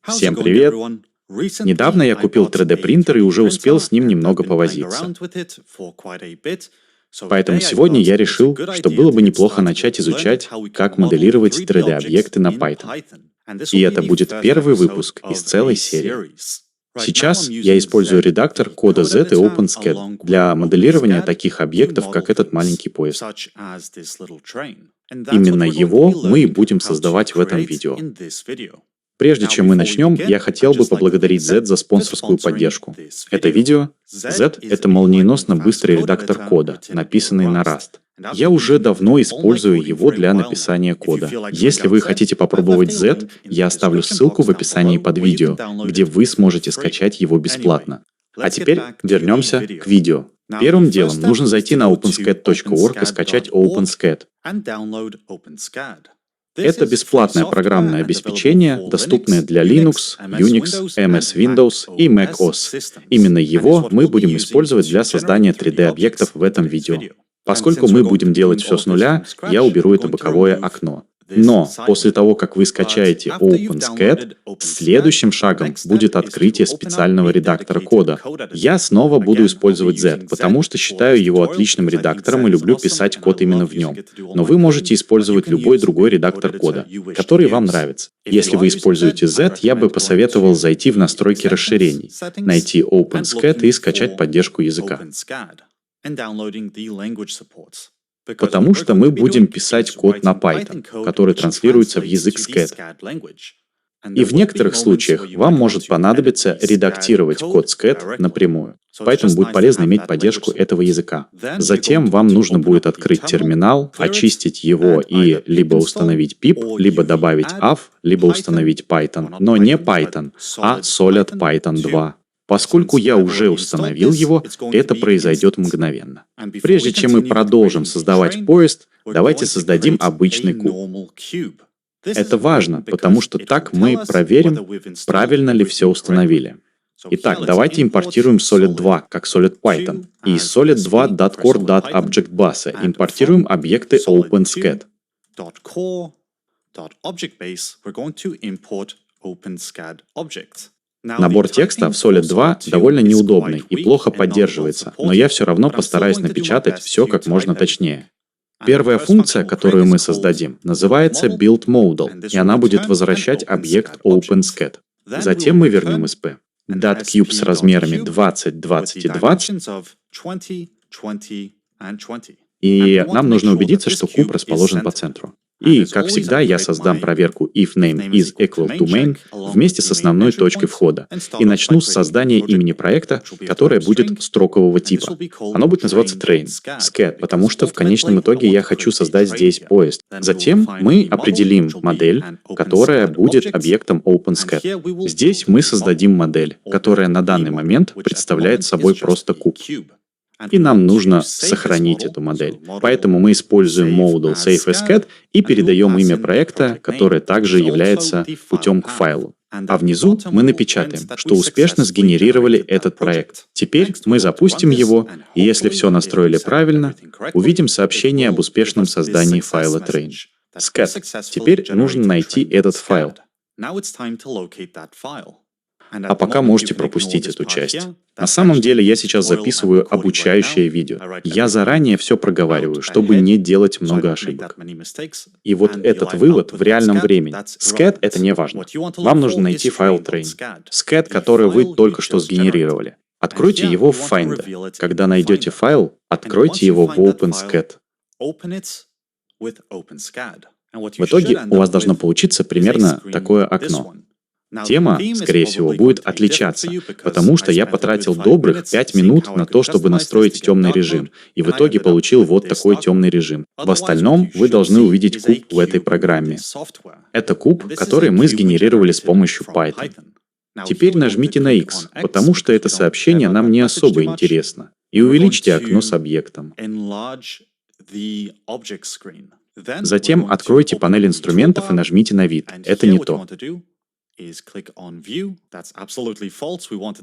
Всем привет! Недавно я купил 3D-принтер и уже успел с ним немного повозиться. Поэтому сегодня я решил, что было бы неплохо начать изучать, как моделировать 3D-объекты на Python. И это будет первый выпуск из целой серии. Сейчас я использую редактор кода Z и OpenSCAD для моделирования таких объектов, как этот маленький поезд. Именно его мы и будем создавать в этом видео. Прежде чем мы начнем, я хотел бы поблагодарить Z за спонсорскую поддержку. Это видео. Z — это молниеносно быстрый редактор кода, написанный на Rust. Я уже давно использую его для написания кода. Если вы хотите попробовать Z, я оставлю ссылку в описании под видео, где вы сможете скачать его бесплатно. А теперь вернемся к видео. Первым делом нужно зайти на OpenSCAD.org и скачать OpenSCAD. Это бесплатное программное обеспечение, доступное для Linux, Unix, MS Windows и Mac OS. Именно его мы будем использовать для создания 3D-объектов в этом видео. Поскольку мы будем делать все с нуля, я уберу это боковое окно. Но после того, как вы скачаете OpenSCAD, следующим шагом будет открытие специального редактора кода. Я снова буду использовать Z, потому что считаю его отличным редактором и люблю писать код именно в нем. Но вы можете использовать любой другой редактор кода, который вам нравится. Если вы используете Z, я бы посоветовал зайти в настройки расширений, найти OpenSCAD и скачать поддержку языка. Потому что мы будем писать код на Python, который транслируется в язык SCAD. И в некоторых случаях вам может понадобиться редактировать код SCAD напрямую. Поэтому будет полезно иметь поддержку этого языка. Затем вам нужно будет открыть терминал, очистить его и либо установить pip, либо добавить AV, либо установить Python. Но не Python, а Solid Python 2. Поскольку я уже установил его, это произойдет мгновенно. Прежде чем мы продолжим создавать поезд, давайте создадим обычный куб. Это важно, потому что так мы проверим, правильно ли все установили. Итак, давайте импортируем Solid 2 как Solid Python. И из solid2.core.objectbase импортируем объекты OpenSCAD. Набор текста в Solid 2 довольно неудобный и плохо поддерживается, но я все равно постараюсь напечатать все как можно точнее. Первая функция, которую мы создадим, называется buildModel, и она будет возвращать объект OpenSCAD. Затем мы вернем SP. DatCube с размерами 20, 20 и 20. И нам нужно убедиться, что куб расположен по центру. И, как всегда, я создам проверку if name is equal to main вместе с основной точкой входа и начну с создания имени проекта, которое будет строкового типа. Оно будет называться train, SCAD, потому что в конечном итоге я хочу создать здесь поезд. Затем мы определим модель, которая будет объектом OpenSCAD. Здесь мы создадим модель, которая на данный момент представляет собой просто куб. И нам нужно сохранить эту модель. Поэтому мы используем model SafeSCAD и передаем имя проекта, которое также является путем к файлу. А внизу мы напечатаем, что успешно сгенерировали этот проект. Теперь мы запустим его, и если все настроили правильно, увидим сообщение об успешном создании файла train. SCAD. Теперь нужно найти этот файл. А пока можете пропустить эту часть. На самом деле я сейчас записываю обучающее видео. Я заранее все проговариваю, чтобы не делать много ошибок. И вот этот вывод в реальном времени. SCAD — это не важно. Вам нужно найти файл train. SCAD, который вы только что сгенерировали. Откройте его в Finder. Когда найдете файл, откройте его в OpenSCAD. В итоге у вас должно получиться примерно такое окно. Тема, скорее всего, будет отличаться, потому что я потратил добрых 5 минут на то, чтобы настроить темный режим, и в итоге получил вот такой темный режим. В остальном вы должны увидеть куб в этой программе. Это куб, который мы сгенерировали с помощью Python. Теперь нажмите на X, потому что это сообщение нам не особо интересно, и увеличьте окно с объектом. Затем откройте панель инструментов и нажмите на вид. Это не то.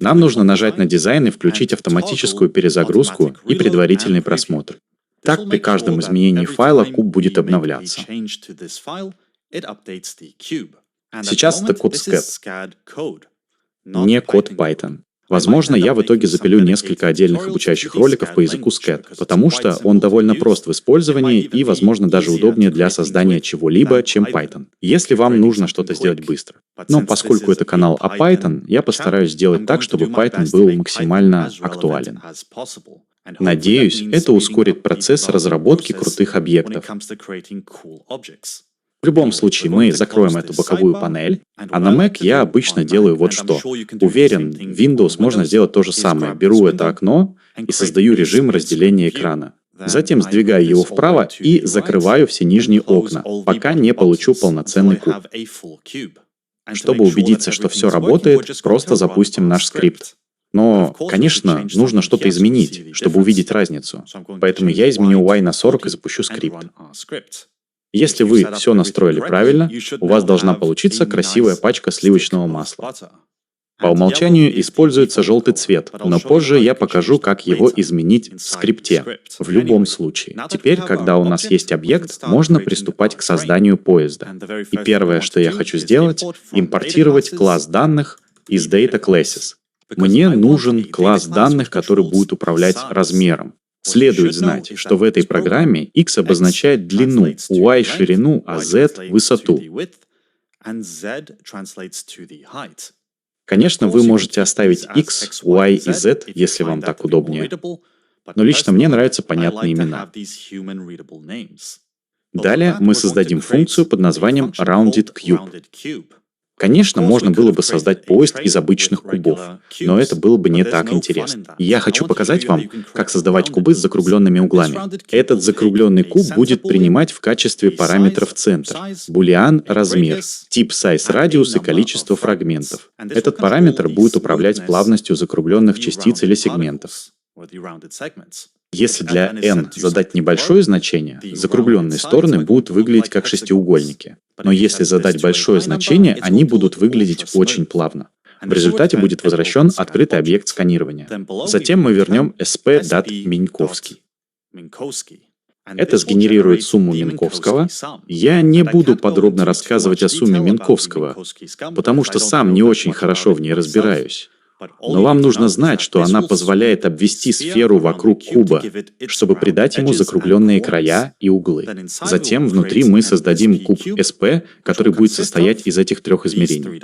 Нам нужно нажать на дизайн и включить автоматическую перезагрузку и предварительный просмотр. Так, при каждом изменении файла куб будет обновляться. Сейчас это код SCAD, не код Python. Возможно, я в итоге запилю несколько отдельных обучающих роликов по языку SCAD, потому что он довольно прост в использовании и, возможно, даже удобнее для создания чего-либо, чем Python, если вам нужно что-то сделать быстро. Но поскольку это канал о Python, я постараюсь сделать так, чтобы Python был максимально актуален. Надеюсь, это ускорит процесс разработки крутых объектов. В любом случае, мы закроем эту боковую панель, а на Mac я обычно делаю вот что. Уверен, в Windows можно сделать то же самое. Беру это окно и создаю режим разделения экрана. Затем сдвигаю его вправо и закрываю все нижние окна, пока не получу полноценный куб. Чтобы убедиться, что все работает, просто запустим наш скрипт. Но, конечно, нужно что-то изменить, чтобы увидеть разницу. Поэтому я изменю Y на 40 и запущу скрипт. Если вы все настроили правильно, у вас должна получиться красивая пачка сливочного масла. По умолчанию используется желтый цвет, но позже я покажу, как его изменить в скрипте. В любом случае. Теперь, когда у нас есть объект, можно приступать к созданию поезда. И первое, что я хочу сделать, импортировать класс данных из Data Classes. Мне нужен класс данных, который будет управлять размером. Следует знать, что в этой программе x обозначает длину, y — ширину, а z — высоту. Конечно, вы можете оставить x, y и z, если вам так удобнее. Но лично мне нравятся понятные имена. Далее мы создадим функцию под названием RoundedCube. Конечно, можно было бы создать поезд из обычных кубов, но это было бы не так интересно. И я хочу показать вам, как создавать кубы с закругленными углами. Этот закругленный куб будет принимать в качестве параметров центр, boolean размер, тип size радиус и количество фрагментов. Этот параметр будет управлять плавностью закругленных частиц или сегментов. Если для n задать небольшое значение, закругленные стороны будут выглядеть как шестиугольники. Но если задать большое значение, они будут выглядеть очень плавно. В результате будет возвращен открытый объект сканирования. Затем мы вернем sp.Minkowski. Это сгенерирует сумму Минковского. Я не буду подробно рассказывать о сумме Минковского, потому что сам не очень хорошо в ней разбираюсь. Но вам нужно знать, что она позволяет обвести сферу вокруг куба, чтобы придать ему закругленные края и углы. Затем внутри мы создадим куб SP, который будет состоять из этих трех измерений.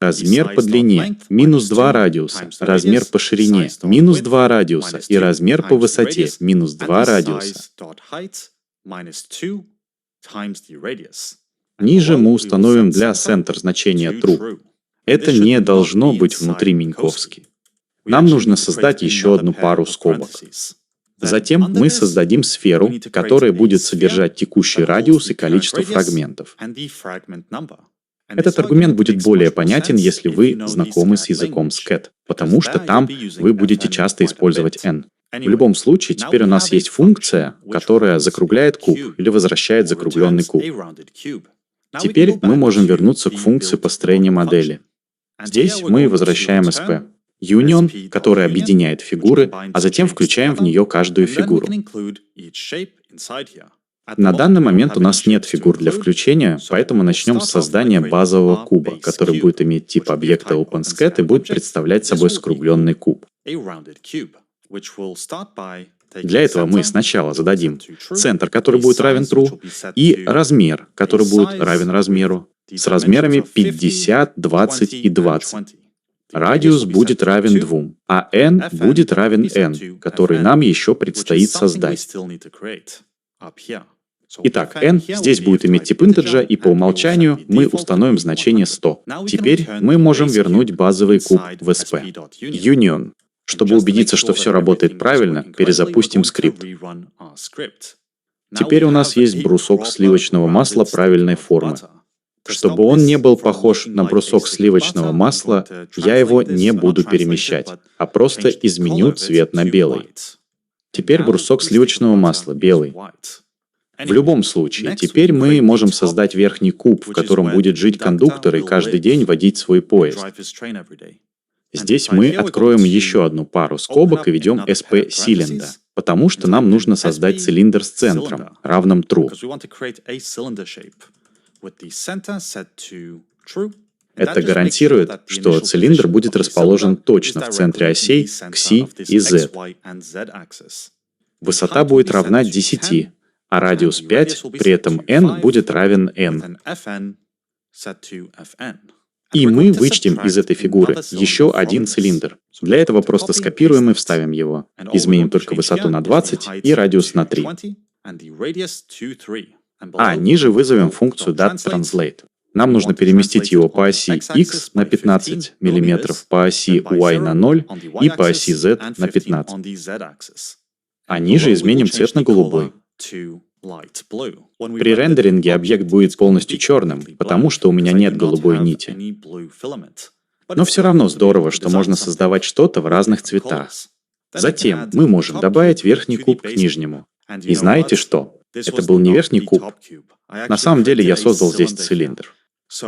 Размер по длине – -2 радиуса, размер по ширине – -2 радиуса и размер по высоте – -2 радиуса. Ниже мы установим для center значение true. Это не должно быть внутри Минковски. Нам нужно создать еще одну пару скобок. Затем мы создадим сферу, которая будет содержать текущий радиус и количество фрагментов. Этот аргумент будет более понятен, если вы знакомы с языком SCAD, потому что там вы будете часто использовать n. В любом случае, теперь у нас есть функция, которая закругляет куб или возвращает закругленный куб. Теперь мы можем вернуться к функции построения модели. Здесь мы возвращаем SP. Union, который объединяет фигуры, а затем включаем в нее каждую фигуру. На данный момент у нас нет фигур для включения, поэтому начнем с создания базового куба, который будет иметь тип объекта OpenSCAD и будет представлять собой скругленный куб. Для этого мы сначала зададим центр, который будет равен true, и размер, который будет равен размеру, с размерами 50, 20 и 20. Радиус будет равен 2, а n будет равен n, который нам еще предстоит создать. Итак, n здесь будет иметь тип интеджа, и по умолчанию мы установим значение 100. Теперь мы можем вернуть базовый куб в SP. Union. Чтобы убедиться, что все работает правильно, перезапустим скрипт. Теперь у нас есть брусок сливочного масла правильной формы. Чтобы он не был похож на брусок сливочного масла, я его не буду перемещать, а просто изменю цвет на белый. Теперь брусок сливочного масла белый. В любом случае, теперь мы можем создать верхний куб, в котором будет жить кондуктор и каждый день водить свой поезд. Здесь мы откроем еще одну пару скобок и введем SP-cylinder, потому что нам нужно создать цилиндр с центром, равным true. Это гарантирует, что цилиндр будет расположен точно в центре осей Xi и Z. Высота будет равна 10, а радиус 5, при этом n будет равен n. И мы вычтем из этой фигуры еще один цилиндр. Для этого просто скопируем и вставим его. Изменим только высоту на 20 и радиус на 3. А ниже вызовем функцию DAT_translate. Нам нужно переместить его по оси X на 15 мм, по оси Y на 0 и по оси Z на 15. А ниже изменим цвет на голубой. При рендеринге объект будет полностью черным, потому что у меня нет голубой нити. Но все равно здорово, что можно создавать что-то в разных цветах. Затем мы можем добавить верхний куб к нижнему. И знаете что? Это был не верхний куб. На самом деле я создал здесь цилиндр.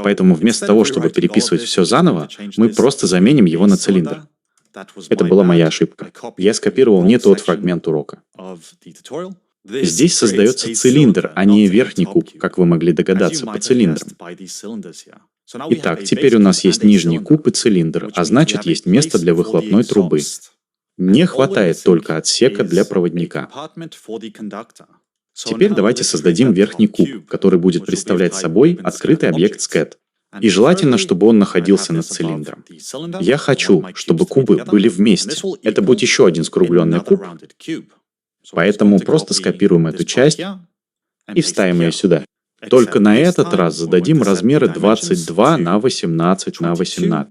Поэтому вместо того, чтобы переписывать все заново, мы просто заменим его на цилиндр. Это была моя ошибка. Я скопировал не тот фрагмент урока. Здесь создается цилиндр, а не верхний куб, как вы могли догадаться, по цилиндрам. Итак, теперь у нас есть нижний куб и цилиндр, а значит, есть место для выхлопной трубы. Не хватает только отсека для проводника. Теперь давайте создадим верхний куб, который будет представлять собой открытый объект SCAD. И желательно, чтобы он находился над цилиндром. Я хочу, чтобы кубы были вместе. Это будет еще один скругленный куб. Поэтому просто скопируем эту часть и вставим ее сюда. Только на этот раз зададим размеры 22 на 18 на 18.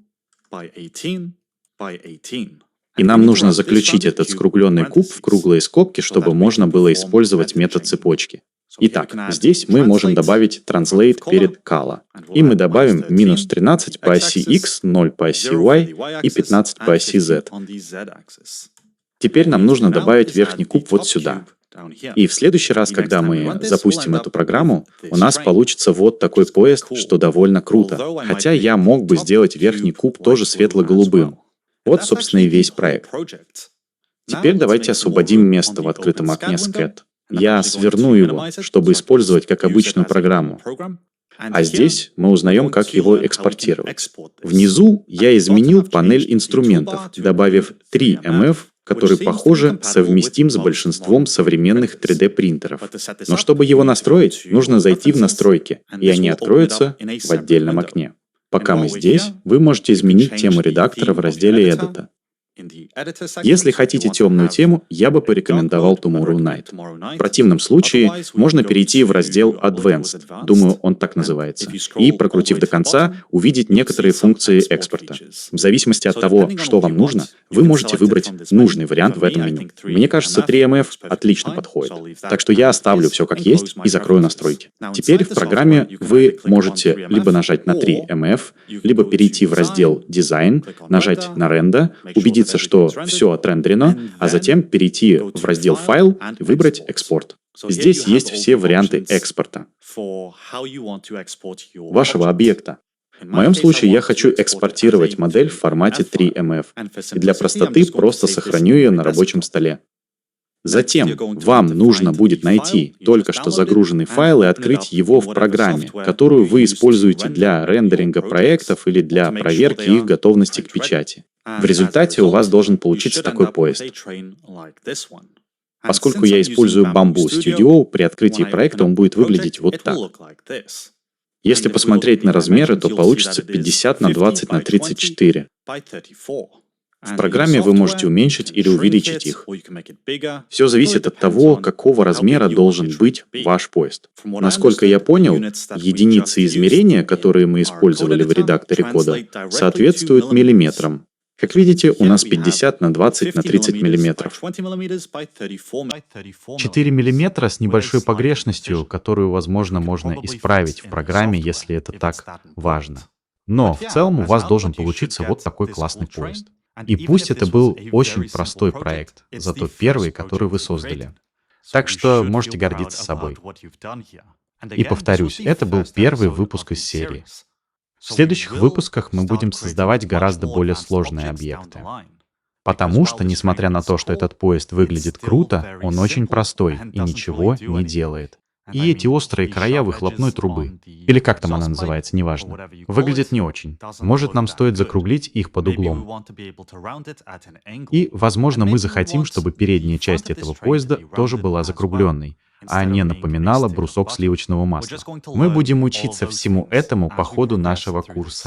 И нам нужно заключить этот скругленный куб в круглые скобки, чтобы можно было использовать метод цепочки. Итак, здесь мы можем добавить translate перед call. И мы добавим минус 13 по оси X, 0 по оси Y и 15 по оси Z. Теперь нам нужно добавить верхний куб вот сюда. И в следующий раз, когда мы запустим эту программу, у нас получится вот такой поезд, что довольно круто. Хотя я мог бы сделать верхний куб тоже светло-голубым. Вот, собственно, и весь проект. Теперь давайте освободим место в открытом окне SCAD. Я сверну его, чтобы использовать как обычную программу. А здесь мы узнаем, как его экспортировать. Внизу я изменил панель инструментов, добавив 3MF, который, похоже, совместим с большинством современных 3D-принтеров. Но чтобы его настроить, нужно зайти в настройки, и они откроются в отдельном окне. Пока мы здесь, вы можете изменить тему редактора в разделе Edit. Если хотите темную тему, я бы порекомендовал Tomorrow Night. В противном случае можно перейти в раздел Advanced, думаю, он так называется, и, прокрутив до конца, увидеть некоторые функции экспорта. В зависимости от того, что вам нужно, вы можете выбрать нужный вариант в этом меню. Мне кажется, 3MF отлично подходит. Так что я оставлю все как есть и закрою настройки. Теперь в программе вы можете либо нажать на 3MF, либо перейти в раздел Design, нажать на Render, убедиться, что все отрендерено, а затем перейти в раздел «Файл» и выбрать «Экспорт». Здесь есть все варианты экспорта вашего объекта. В моем случае я хочу экспортировать модель в формате 3MF, и для простоты просто сохраню ее на рабочем столе. Затем вам нужно будет найти только что загруженный файл и открыть его в программе, которую вы используете для рендеринга проектов или для проверки их готовности к печати. В результате у вас должен получиться такой поезд. Поскольку я использую Bamboo Studio, при открытии проекта он будет выглядеть вот так. Если посмотреть на размеры, то получится 50 на 20 на 34. В программе вы можете уменьшить или увеличить их. Все зависит от того, какого размера должен быть ваш поезд. Насколько я понял, единицы измерения, которые мы использовали в редакторе кода, соответствуют миллиметрам. Как видите, у нас 50 на 20 на 30 миллиметров. 4 миллиметра с небольшой погрешностью, которую, возможно, можно исправить в программе, если это так важно. Но в целом у вас должен получиться вот такой классный поезд. И пусть это был очень простой проект, зато первый, который вы создали. Так что можете гордиться собой. И повторюсь, это был первый выпуск из серии. В следующих выпусках мы будем создавать гораздо более сложные объекты. Потому что, несмотря на то, что этот поезд выглядит круто, он очень простой и ничего не делает. И эти острые края выхлопной трубы, или как там она называется, неважно, выглядят не очень. Может, нам стоит закруглить их под углом. И, возможно, мы захотим, чтобы передняя часть этого поезда тоже была закругленной, а не напоминала брусок сливочного масла. Мы будем учиться всему этому по ходу нашего курса.